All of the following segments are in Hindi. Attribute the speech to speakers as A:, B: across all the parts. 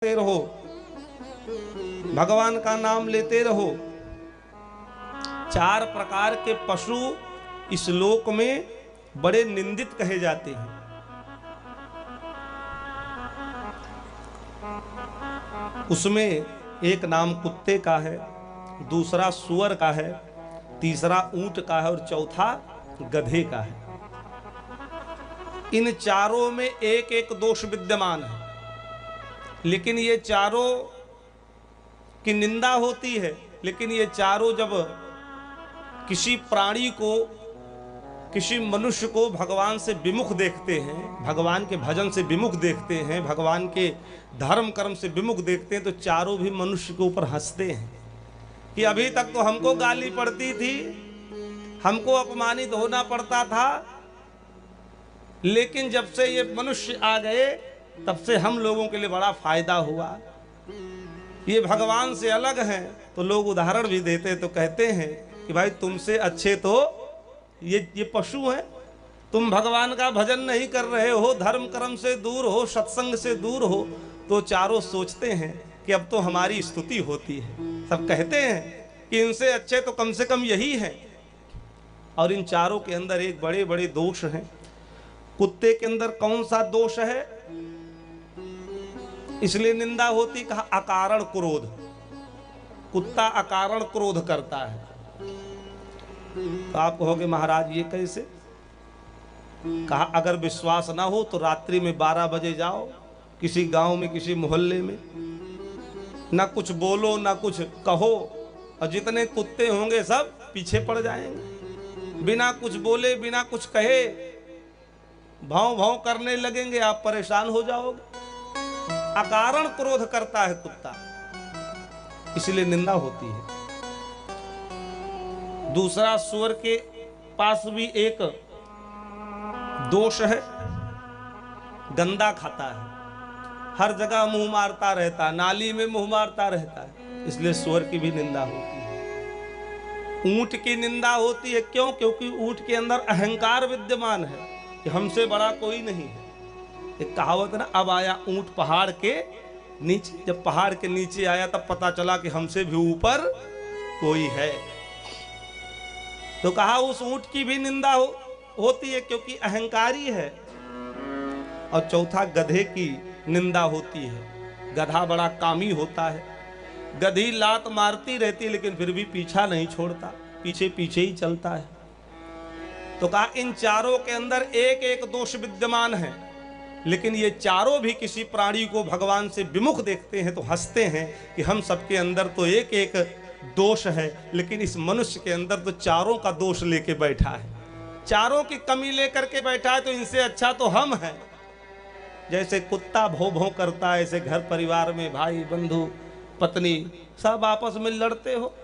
A: रहो, भगवान का नाम लेते रहो। चार प्रकार के पशु इस लोक में बड़े निंदित कहे जाते हैं। उसमें एक नाम कुत्ते का है, दूसरा सुअर का है, तीसरा ऊंट का है और चौथा गधे का है। इन चारों में एक एक दोष विद्यमान है, लेकिन ये चारों की निंदा होती है। लेकिन ये चारों जब किसी प्राणी को, किसी मनुष्य को भगवान से विमुख देखते हैं, भगवान के भजन से विमुख देखते हैं, भगवान के धर्म कर्म से विमुख देखते हैं, तो चारों भी मनुष्य के ऊपर हंसते हैं कि अभी तक तो हमको गाली पड़ती थी, हमको अपमानित होना पड़ता था, लेकिन जब से ये मनुष्य आ गए तब से हम लोगों के लिए बड़ा फायदा हुआ। ये भगवान से अलग हैं। तो लोग उदाहरण भी देते तो कहते हैं कि भाई तुमसे अच्छे तो ये पशु हैं, तुम भगवान का भजन नहीं कर रहे हो, धर्म कर्म से दूर हो, सत्संग से दूर हो। तो चारों सोचते हैं कि अब तो हमारी स्तुति होती है। सब कहते हैं कि इनसे अच्छे तो कम से कम यही है। और इन चारों के अंदर एक बड़े बड़े दोष हैं। कुत्ते के अंदर कौन सा दोष है इसलिए निंदा होती? कहा अकारण क्रोध। कुत्ता अकारण क्रोध करता है। तो आप कहोगे महाराज ये कैसे? कहा अगर विश्वास ना हो तो रात्रि में 12 बजे जाओ किसी गांव में, किसी मोहल्ले में, ना कुछ बोलो ना कुछ कहो, और जितने कुत्ते होंगे सब पीछे पड़ जाएंगे। बिना कुछ बोले, बिना कुछ कहे भाव भाव करने लगेंगे, आप परेशान हो जाओगे। अकारण क्रोध करता है कुत्ता, इसलिए निंदा होती है। दूसरा, सुअर के पास भी एक दोष है, गंदा खाता है, हर जगह मुंह मारता रहता है, नाली में मुंह मारता रहता है, इसलिए सुअर की भी निंदा होती है। ऊंट की निंदा होती है। क्यों? क्योंकि ऊंट के अंदर अहंकार विद्यमान है कि हमसे बड़ा कोई नहीं है। एक कहावत ना, अब आया ऊंट पहाड़ के नीचे। जब पहाड़ के नीचे आया तब पता चला कि हमसे भी ऊपर कोई है। तो कहा उस ऊंट की भी निंदा होती है क्योंकि अहंकारी है। और चौथा, गधे की निंदा होती है। गधा बड़ा कामी होता है, गधी लात मारती रहती है लेकिन फिर भी पीछा नहीं छोड़ता, पीछे पीछे ही चलता है। तो कहा इन चारों के अंदर एक एक दोष विद्यमान है, लेकिन ये चारों भी किसी प्राणी को भगवान से विमुख देखते हैं तो हंसते हैं कि हम सबके अंदर तो एक एक दोष है, लेकिन इस मनुष्य के अंदर तो चारों का दोष लेके बैठा है, चारों की कमी लेकर के बैठा है, तो इनसे अच्छा तो हम हैं। जैसे कुत्ता भौं भौं करता है, ऐसे घर परिवार में भाई बंधु पत्नी सब आपस में लड़ते हो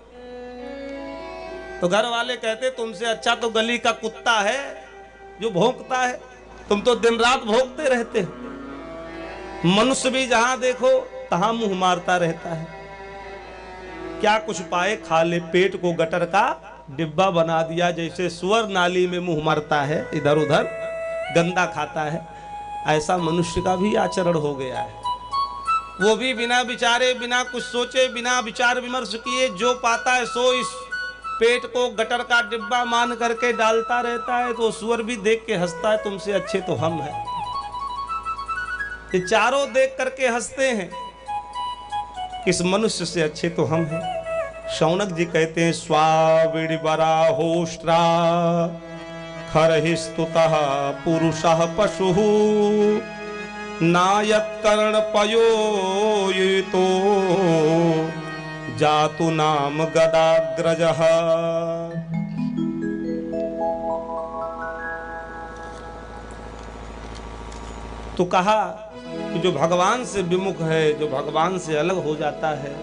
A: तो घर वाले कहते तुमसे अच्छा तो गली का कुत्ता है जो भौंकता है, तुम तो दिन रात भौंकते रहते हो। मनुष्य भी जहां देखो तहां मुंह मारता रहता है, क्या कुछ पाए खा ले, पेट को गटर का डिब्बा बना दिया। जैसे सुअर नाली में मुंह मारता है, इधर उधर गंदा खाता है, ऐसा मनुष्य का भी आचरण हो गया है। वो भी बिना विचारे, बिना कुछ सोचे, बिना विचार विमर्श किए जो पाता है सो इस पेट को गटर का डिब्बा मान करके डालता रहता है। तो सुअर भी देख के हंसता है, तुमसे अच्छे तो हम हैं। ये चारों देख करके हंसते हैं, इस मनुष्य से अच्छे तो हम हैं। शौनक जी कहते हैं स्वाविड़बरा होष्ट्रा खरहिस्तुतः पुरुषः पशुः नायत कर्ण पयोयुतो जातु नाम गदाग्रजः। तो कहा कि जो भगवान से विमुख है, जो भगवान से अलग हो जाता है,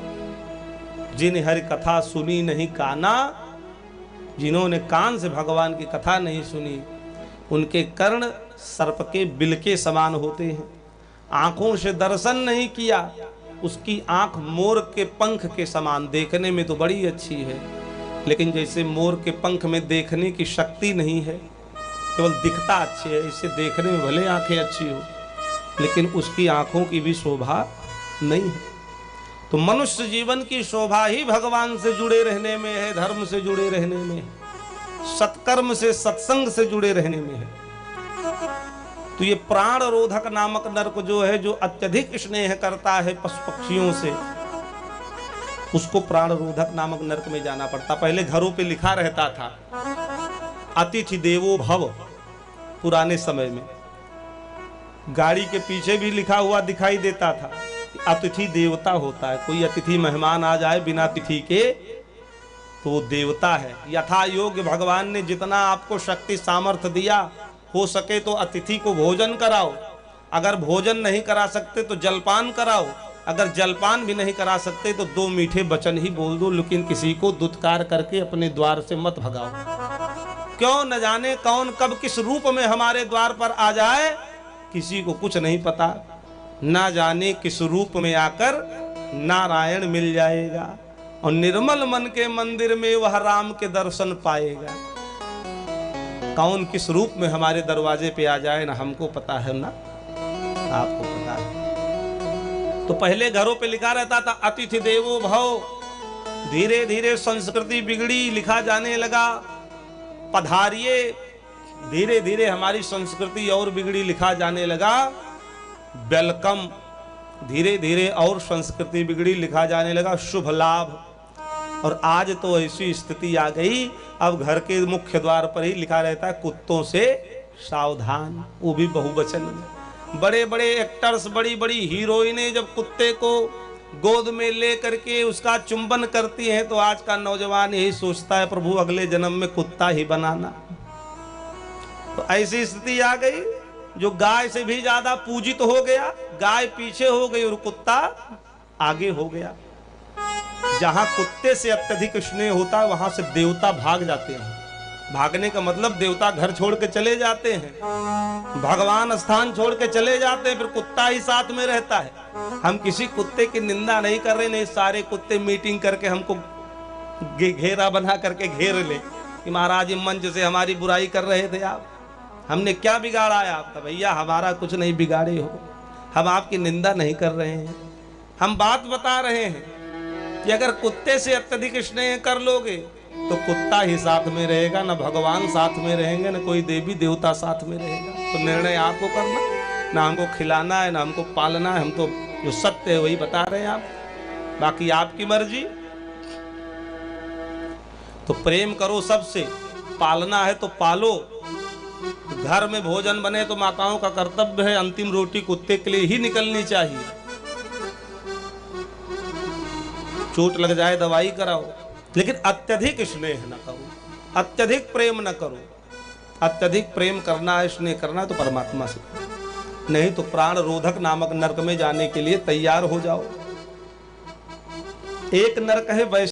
A: जिन हरि कथा सुनी नहीं काना, जिन्होंने कान से भगवान की कथा नहीं सुनी, उनके कर्ण सर्प के बिल के समान होते हैं। आंखों से दर्शन नहीं किया, उसकी आंख मोर के पंख के समान, देखने में तो बड़ी अच्छी है, लेकिन जैसे मोर के पंख में देखने की शक्ति नहीं है, केवल दिखता अच्छे है, इसे देखने में भले आंखें अच्छी हो, लेकिन उसकी आंखों की भी शोभा नहीं है। तो मनुष्य जीवन की शोभा ही भगवान से जुड़े रहने में है, धर्म से जुड़े रहने में है, सत्कर्म से, सत्संग से जुड़े रहने में है। तो ये प्राण रोधक नामक नरक जो है, जो अत्यधिक स्नेह करता है पशु पक्षियों से, उसको प्राण रोधक नामक नरक में जाना पड़ता। पहले घरों पे लिखा रहता था अतिथि देवो भव। पुराने समय में गाड़ी के पीछे भी लिखा हुआ दिखाई देता था कि अतिथि देवता होता है। कोई अतिथि मेहमान आ जाए बिना तिथि के तो वो देवता है। यथा योग्य भगवान ने जितना आपको शक्ति सामर्थ्य दिया, हो सके तो अतिथि को भोजन कराओ। अगर भोजन नहीं करा सकते तो जलपान कराओ। अगर जलपान भी नहीं करा सकते तो 2 मीठे वचन ही बोल दो, लेकिन किसी को दुत्कार करके अपने द्वार से मत भगाओ। क्यों न जाने कौन कब किस रूप में हमारे द्वार पर आ जाए, किसी को कुछ नहीं पता। ना जाने किस रूप में आकर नारायण मिल जाएगा और निर्मल मन के मंदिर में वह राम के दर्शन पाएगा। कौन किस रूप में हमारे दरवाजे पे आ जाए ना हमको पता है, ना आपको पता है। तो पहले घरों पे लिखा रहता था अतिथि देवो भव। धीरे धीरे संस्कृति बिगड़ी, लिखा जाने लगा पधारिये। धीरे धीरे हमारी संस्कृति और बिगड़ी, लिखा जाने लगा वेलकम। धीरे धीरे और संस्कृति बिगड़ी, लिखा जाने लगा शुभ लाभ। और आज तो ऐसी स्थिति आ गई, अब घर के मुख्य द्वार पर ही लिखा रहता है कुत्तों से सावधान, वो भी बहुवचन में। बड़े बड़े एक्टर्स, बड़ी बड़ी हीरोइनें जब कुत्ते को गोद में ले करके उसका चुंबन करती हैं तो आज का नौजवान यही सोचता है प्रभु अगले जन्म में कुत्ता ही बनाना। तो ऐसी स्थिति आ गई, जो गाय से भी ज्यादा पूजित हो गया। गाय पीछे हो गई और कुत्ता आगे हो गया। जहां कुत्ते से अत्यधिक स्नेह होता है वहां से देवता भाग जाते हैं। भागने का मतलब देवता घर छोड़ के चले जाते हैं, भगवान स्थान छोड़ के चले जाते हैं, फिर कुत्ता ही साथ में रहता है। हम किसी कुत्ते की निंदा नहीं कर रहे, नहीं सारे कुत्ते मीटिंग करके हमको घेरा बना करके घेर ले कि महाराज ये मंच से हमारी बुराई कर रहे थे आप, हमने क्या बिगाड़ा है आपका। भैया हमारा कुछ नहीं बिगाड़े हो, हम आपकी निंदा नहीं कर रहे हैं। हम बात बता रहे हैं कि अगर कुत्ते से अत्यधिक स्नेह कर लोगे तो कुत्ता ही साथ में रहेगा, ना भगवान साथ में रहेंगे, ना कोई देवी देवता साथ में रहेगा। तो निर्णय आपको करना, ना हमको खिलाना है ना हमको पालना है। हम तो जो सत्य है वही बता रहे हैं आप, बाकी आपकी मर्जी। तो प्रेम करो सबसे, पालना है तो पालो। घर में भोजन बने तो माताओं का कर्तव्य है अंतिम रोटी कुत्ते के लिए ही निकलनी चाहिए। चोट लग जाए दवाई कराओ, लेकिन अत्यधिक स्नेह न करो, अत्यधिक प्रेम न करो। अत्यधिक प्रेम करना है, स्नेह करना है तो परमात्मा से, नहीं तो प्राण रोधक नामक नरक में जाने के लिए तैयार हो जाओ। एक नरक है वैसे